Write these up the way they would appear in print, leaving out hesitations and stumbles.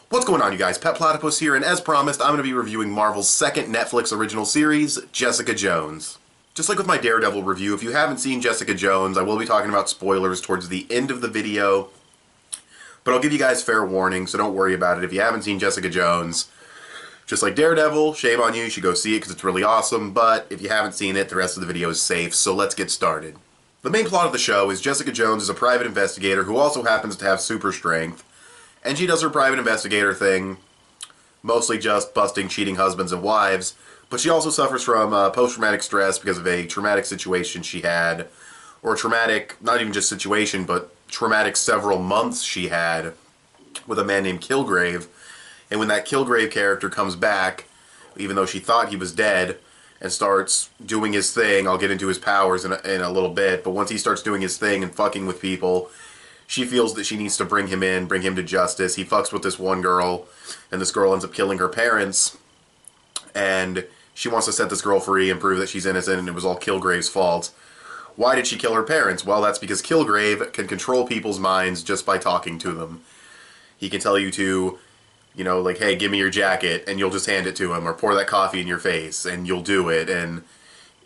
What's going on, you guys? Petplatypus here, and as promised, I'm going to be reviewing Marvel's second Netflix original series, Jessica Jones. Just like with my Daredevil review, if you haven't seen Jessica Jones, I will be talking about spoilers towards the end of the video, but I'll give you guys fair warning, so don't worry about it. If you haven't seen Jessica Jones, just like Daredevil, shame on you, you should go see it because it's really awesome, but if you haven't seen it, the rest of the video is safe, so let's get started. The main plot of the show is Jessica Jones is a private investigator who also happens to have super strength, and she does her private investigator thing, mostly just busting cheating husbands and wives, but she also suffers from post-traumatic stress because of a traumatic situation she had, or traumatic, not even just situation, but traumatic several months she had with a man named Kilgrave. And when that Kilgrave character comes back, even though she thought he was dead, and starts doing his thing, I'll get into his powers in a little bit, but once he starts doing his thing and fucking with people, she feels that she needs to bring him in, bring him to justice. He fucks with this one girl, and this girl ends up killing her parents, and she wants to set this girl free and prove that she's innocent and it was all Kilgrave's fault. Why did she kill her parents? Well, that's because Kilgrave can control people's minds just by talking to them. He can tell you to, you know, like, hey, give me your jacket, and you'll just hand it to him, or pour that coffee in your face, and you'll do it, and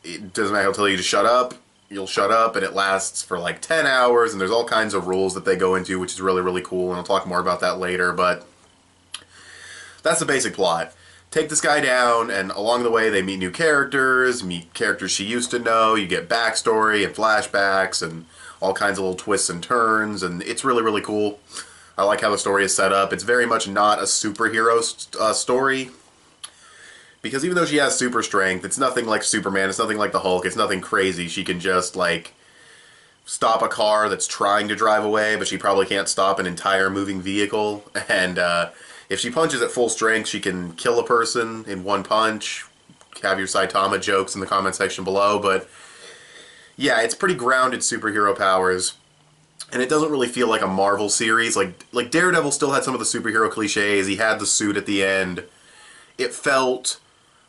it doesn't matter, he'll tell you to shut up, you'll shut up, and it lasts for like 10 hours, and there's all kinds of rules that they go into, which is really, really cool, and I'll talk more about that later, but that's the basic plot. Take this guy down, and along the way they meet new characters, meet characters she used to know, you get backstory and flashbacks, and all kinds of little twists and turns, and it's really, really cool. I like how the story is set up. It's very much not a superhero story, because even though she has super strength, it's nothing like Superman, it's nothing like the Hulk, it's nothing crazy. She can just, like, stop a car that's trying to drive away, but she probably can't stop an entire moving vehicle. And if she punches at full strength, she can kill a person in one punch. Have your Saitama jokes in the comment section below, but yeah, it's pretty grounded superhero powers. And it doesn't really feel like a Marvel series. Like Daredevil still had some of the superhero cliches. He had the suit at the end. It felt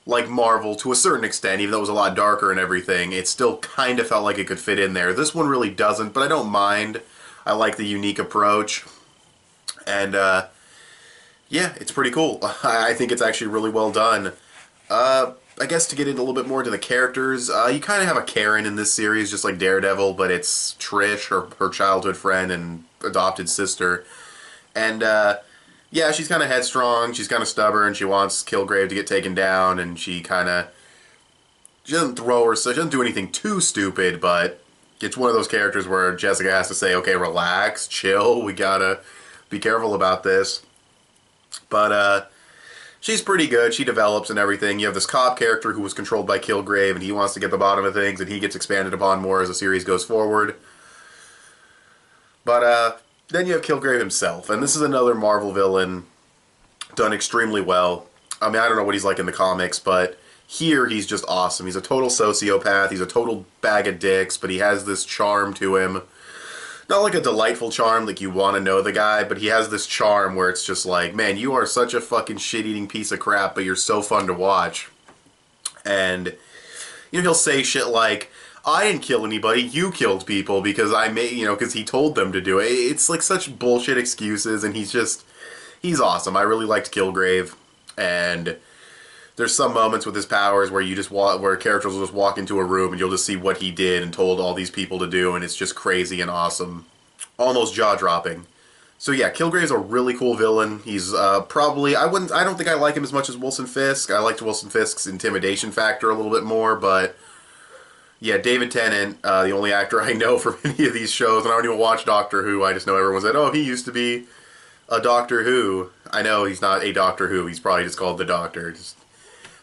like Marvel to a certain extent, even though it was a lot darker and everything. It still kind of felt like it could fit in there. This one really doesn't, but I don't mind. I like the unique approach. And, yeah, it's pretty cool. I think it's actually really well done. I guess to get into a little bit more into the characters, you kind of have a Karen in this series, just like Daredevil, but it's Trish, her childhood friend and adopted sister. And, yeah, she's kind of headstrong, she's kind of stubborn, she wants Kilgrave to get taken down, and she doesn't throw her, so she doesn't do anything too stupid, but it's one of those characters where Jessica has to say, okay, relax, chill, we gotta be careful about this. But, she's pretty good, she develops and everything. You have this cop character who was controlled by Kilgrave, and he wants to get the bottom of things, and he gets expanded upon more as the series goes forward. But, then you have Kilgrave himself, and this is another Marvel villain done extremely well. I mean, I don't know what he's like in the comics, but here he's just awesome. He's a total sociopath, he's a total bag of dicks, but he has this charm to him. Not like a delightful charm, like you want to know the guy, but he has this charm where it's just like, man, you are such a fucking shit-eating piece of crap, but you're so fun to watch. And, you know, he'll say shit like, I didn't kill anybody, you killed people because because he told them to do it. It's like such bullshit excuses, and he's awesome. I really liked Kilgrave, and there's some moments with his powers where where characters will just walk into a room and you'll just see what he did and told all these people to do, and it's just crazy and awesome. Almost jaw-dropping. So yeah, Kilgrave's a really cool villain. He's probably, I don't think I like him as much as Wilson Fisk. I liked Wilson Fisk's intimidation factor a little bit more, but yeah, David Tennant, the only actor I know from any of these shows, and I don't even watch Doctor Who, I just know everyone said, oh, he used to be a Doctor Who. I know he's not a Doctor Who, he's probably just called the Doctor.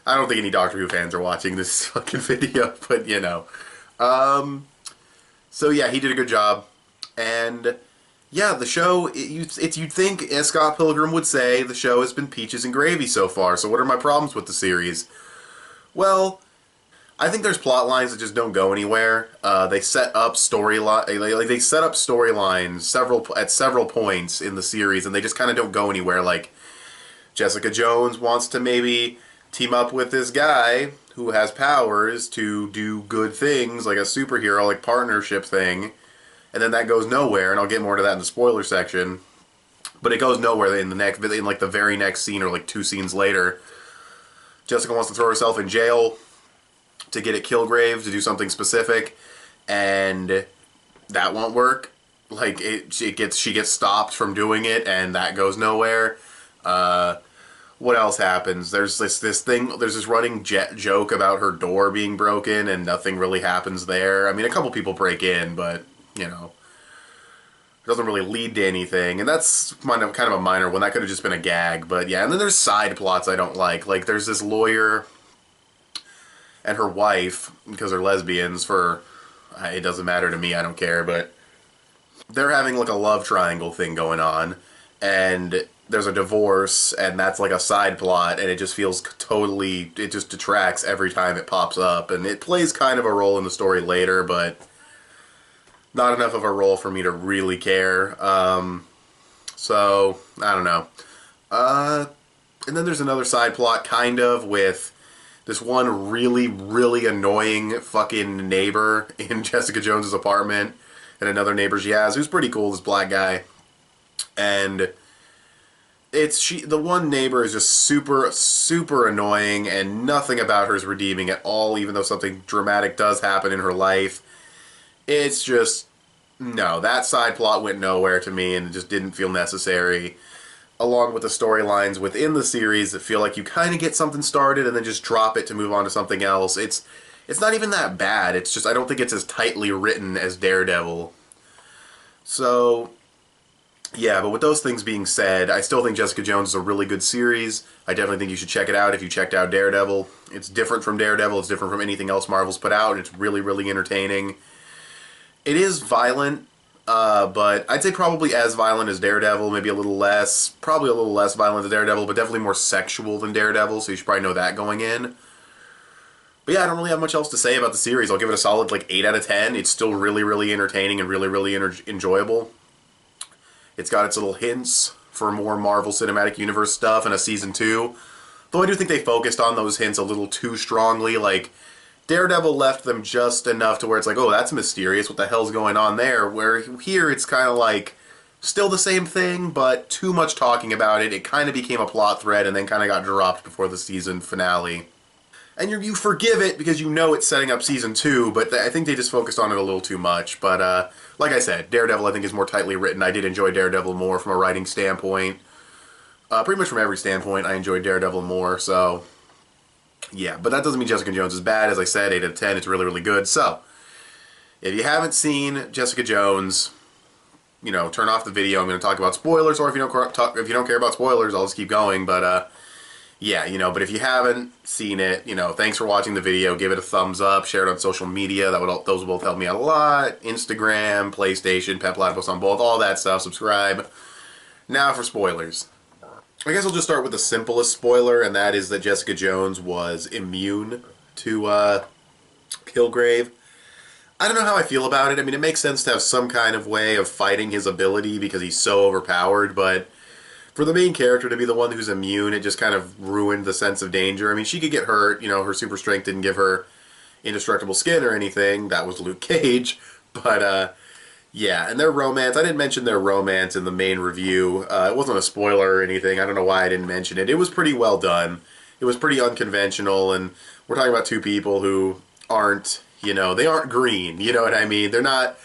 I don't think any Doctor Who fans are watching this fucking video, but you know. So yeah, he did a good job. And yeah, the show, you'd think, as Scott Pilgrim would say, the show has been peaches and gravy so far. So what are my problems with the series? Well, I think there's plot lines that just don't go anywhere. They set up they set up storylines at several points in the series, and they just kind of don't go anywhere. Like, Jessica Jones wants to maybe team up with this guy who has powers to do good things, like a superhero, like partnership thing, and then that goes nowhere, and I'll get more to that in the spoiler section. But it goes nowhere in like the very next scene, or like 2 scenes later. Jessica wants to throw herself in jail to get at Kilgrave to do something specific, and that won't work. Like she gets stopped from doing it, and that goes nowhere. What else happens? There's this thing. There's this running joke about her door being broken, and nothing really happens there. I mean, a couple people break in, but you know, it doesn't really lead to anything, and that's kind of a minor one. That could have just been a gag, but yeah. And then there's side plots I don't like. Like there's this lawyer and her wife, because they're lesbians. For it doesn't matter to me. I don't care, but they're having like a love triangle thing going on, and there's a divorce, and that's like a side plot, and it just feels totally, it just detracts every time it pops up, and it plays kind of a role in the story later, but not enough of a role for me to really care. So I don't know. And then there's another side plot, kind of, with this one really, really annoying fucking neighbor in Jessica Jones's apartment, and another neighbor she has, who's pretty cool, this black guy. And the one neighbor is just super, super annoying, and nothing about her is redeeming at all, even though something dramatic does happen in her life. It's just, no, that side plot went nowhere to me, and it just didn't feel necessary. Along with the storylines within the series that feel like you kind of get something started and then just drop it to move on to something else. It's not even that bad. It's just, I don't think it's as tightly written as Daredevil. So yeah, but with those things being said, I still think Jessica Jones is a really good series. I definitely think you should check it out if you checked out Daredevil. It's different from Daredevil. It's different from anything else Marvel's put out. It's really, really entertaining. It is violent, but I'd say probably as violent as Daredevil, maybe a little less. Probably a little less violent than Daredevil, but definitely more sexual than Daredevil, so you should probably know that going in. But yeah, I don't really have much else to say about the series. I'll give it a solid like 8 out of 10. It's still really, really entertaining and really, really enjoyable. It's got its little hints for more Marvel Cinematic Universe stuff in a Season 2. Though I do think they focused on those hints a little too strongly. Like, Daredevil left them just enough to where it's like, oh, that's mysterious. What the hell's going on there? Where here it's kind of like still the same thing, but too much talking about it. It kind of became a plot thread and then kind of got dropped before the season finale. And you forgive it because you know it's setting up Season 2, but I think they just focused on it a little too much. But like I said, Daredevil I think is more tightly written. I did enjoy Daredevil more from a writing standpoint. Pretty much from every standpoint, I enjoyed Daredevil more, so yeah. But that doesn't mean Jessica Jones is bad. As I said, 8 out of 10, it's really, really good. So, if you haven't seen Jessica Jones, you know, turn off the video. I'm going to talk about spoilers, or if you don't care about spoilers, I'll just keep going. But yeah, you know, but if you haven't seen it, you know, thanks for watching the video. Give it a thumbs up, share it on social media. Those will both help me out a lot. Instagram, PlayStation, petplatypus on both, all that stuff. Subscribe. Now for spoilers. I guess I'll just start with the simplest spoiler, and that is that Jessica Jones was immune to Kilgrave. I don't know how I feel about it. I mean, it makes sense to have some kind of way of fighting his ability because he's so overpowered, but for the main character to be the one who's immune, it just kind of ruined the sense of danger. I mean, she could get hurt, you know, her super strength didn't give her indestructible skin or anything. That was Luke Cage. But, yeah, and their romance, I didn't mention their romance in the main review. It wasn't a spoiler or anything. I don't know why I didn't mention it. It was pretty well done. It was pretty unconventional, and we're talking about two people who aren't, you know, they aren't green, you know what I mean? They're not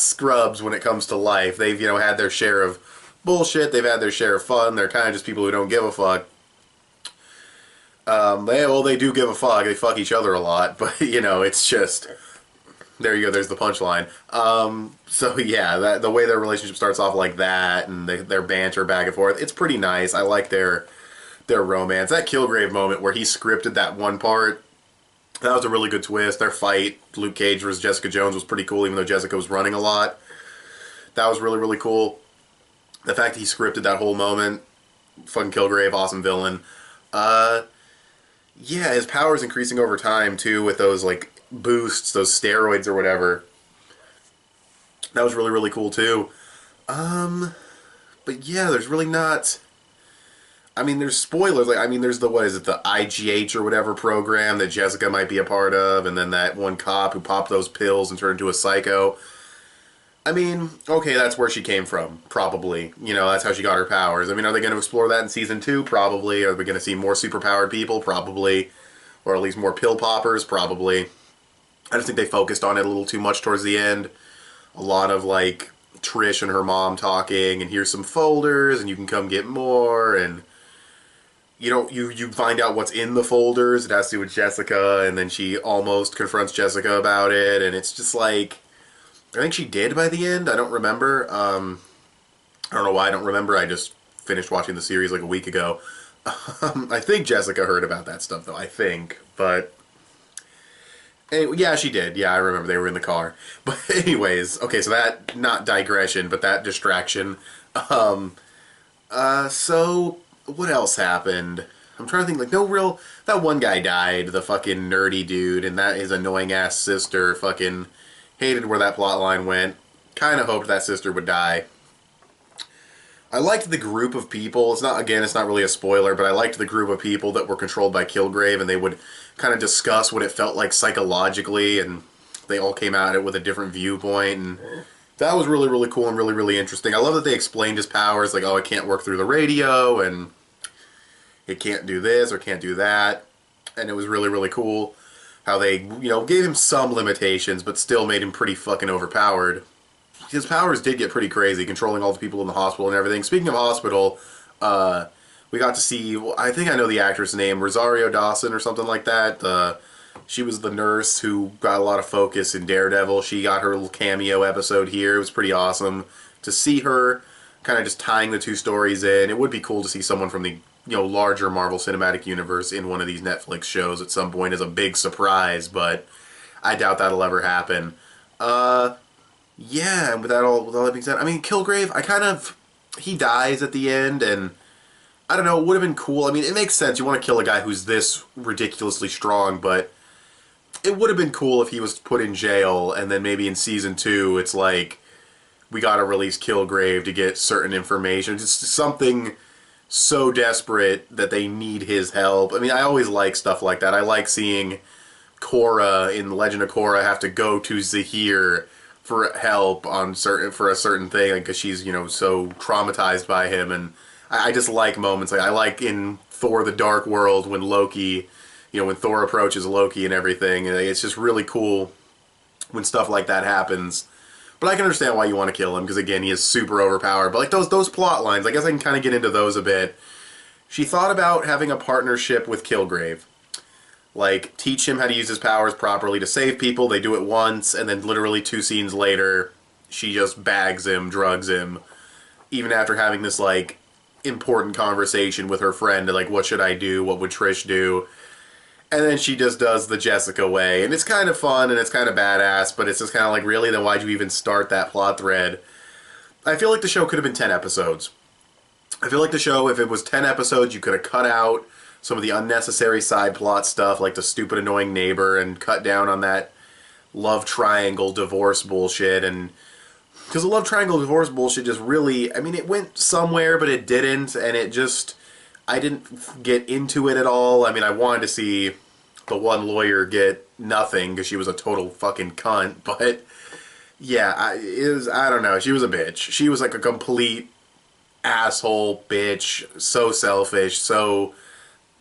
scrubs when it comes to life. They've, you know, had their share of bullshit, they've had their share of fun, they're kind of just people who don't give a fuck. They do give a fuck, they fuck each other a lot, but, you know, it's just, there you go, there's the punchline. So yeah, the way their relationship starts off like that, and their banter back and forth, it's pretty nice. I like their romance. That Kilgrave moment where he scripted that one part, that was a really good twist. Their fight, Luke Cage versus Jessica Jones, was pretty cool, even though Jessica was running a lot. That was really, really cool. The fact that he scripted that whole moment, fucking Kilgrave, awesome villain. Yeah, his power's increasing over time, too, with those, like, boosts, those steroids or whatever. That was really, really cool, too. But yeah, there's really not... I mean, there's spoilers. Like, I mean, there's the, what is it, the IGH or whatever program that Jessica might be a part of, and then that one cop who popped those pills and turned into a psycho. I mean, okay, that's where she came from, probably. You know, that's how she got her powers. I mean, are they going to explore that in Season 2? Probably. Are we going to see more superpowered people? Probably. Or at least more pill poppers? Probably. I just think they focused on it a little too much towards the end. A lot of, like, Trish and her mom talking, and here's some folders, and you can come get more, and you find out what's in the folders. It has to do with Jessica, and then she almost confronts Jessica about it, and it's just like, I think she did by the end. I don't remember. I don't know why I don't remember. I just finished watching the series like a week ago. I think Jessica heard about that stuff, though. I think. But anyway, yeah, she did. Yeah, I remember they were in the car. But anyways, okay, so that, not digression, but that distraction. So what else happened? I'm trying to think, like, no real... That one guy died, the fucking nerdy dude, and that his annoying-ass sister fucking... Hated where that plot line went. Kind of hoped that sister would die. I liked the group of people. It's not really a spoiler, but I liked the group of people that were controlled by Kilgrave, and they would kind of discuss what it felt like psychologically, and they all came at it with a different viewpoint, and that was really, really cool and really, really interesting. I love that they explained his powers, like, oh, it can't work through the radio, and it can't do this or can't do that, and it was really, really cool. How they, gave him some limitations, but still made him pretty fucking overpowered. His powers did get pretty crazy, controlling all the people in the hospital and everything. Speaking of hospital, we got to see, I think I know the actress name, Rosario Dawson or something like that. She was the nurse who got a lot of focus in Daredevil. She got her little cameo episode here. It was pretty awesome to see her kind of just tying the two stories in. It would be cool to see someone from the larger Marvel Cinematic Universe in one of these Netflix shows at some point as a big surprise, but I doubt that'll ever happen. Yeah, and with all that being said, I mean, Kilgrave, he dies at the end, and I don't know, it would have been cool. I mean, it makes sense. You want to kill a guy who's this ridiculously strong, but it would have been cool if he was put in jail, and then maybe in Season 2, it's like, we gotta release Kilgrave to get certain information. Just something so desperate that they need his help. I mean, I always like stuff like that. I like seeing Korra in The Legend of Korra have to go to Zahir for help for a certain thing, because she's, so traumatized by him, and I just like moments like I like in Thor: The Dark World when Loki, when Thor approaches Loki and everything. It's just really cool when stuff like that happens. But I can understand why you want to kill him, because again, he is super overpowered. But like those plot lines, I guess I can kind of get into those a bit. She thought about having a partnership with Kilgrave. Like, teach him how to use his powers properly to save people. They do it once, and then literally 2 scenes later, she just bags him, drugs him. Even after having this, like, important conversation with her friend, like, what should I do? What would Trish do? And then she just does the Jessica way. And it's kind of fun, and it's kind of badass, but it's just kind of like, really? Then why'd you even start that plot thread? I feel like the show could have been 10 episodes. I feel like the show, if it was 10 episodes, you could have cut out some of the unnecessary side plot stuff, like the stupid annoying neighbor, and cut down on that love triangle divorce bullshit. And because the love triangle divorce bullshit just really, I mean, it went somewhere, but it didn't, and it just, I didn't get into it at all. I mean, I wanted to see the one lawyer get nothing because she was a total fucking cunt, but yeah, I don't know, she was a bitch. She was like a complete asshole bitch, so selfish, so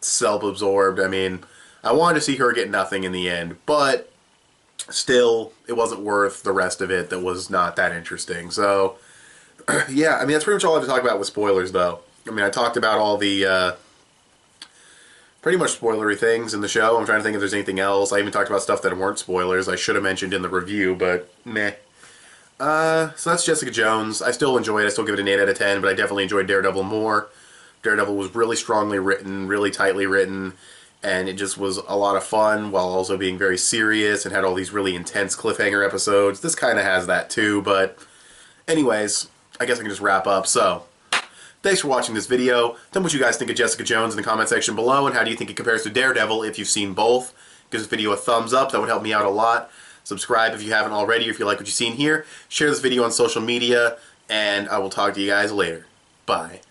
self-absorbed. I mean, I wanted to see her get nothing in the end, but still, it wasn't worth the rest of it that was not that interesting. So, yeah, I mean, that's pretty much all I have to talk about with spoilers, though. I mean, I talked about all the, pretty much spoilery things in the show. I'm trying to think if there's anything else. I even talked about stuff that weren't spoilers. I should have mentioned in the review, but meh. So that's Jessica Jones. I still enjoy it. I still give it an 8 out of 10, but I definitely enjoyed Daredevil more. Daredevil was really strongly written, really tightly written, and it just was a lot of fun while also being very serious and had all these really intense cliffhanger episodes. This kind of has that too, but anyways, I guess I can just wrap up. So, thanks for watching this video. Tell me what you guys think of Jessica Jones in the comment section below, and how do you think it compares to Daredevil if you've seen both. Give this video a thumbs up. That would help me out a lot. Subscribe if you haven't already, or if you like what you've seen here. Share this video on social media, and I will talk to you guys later. Bye.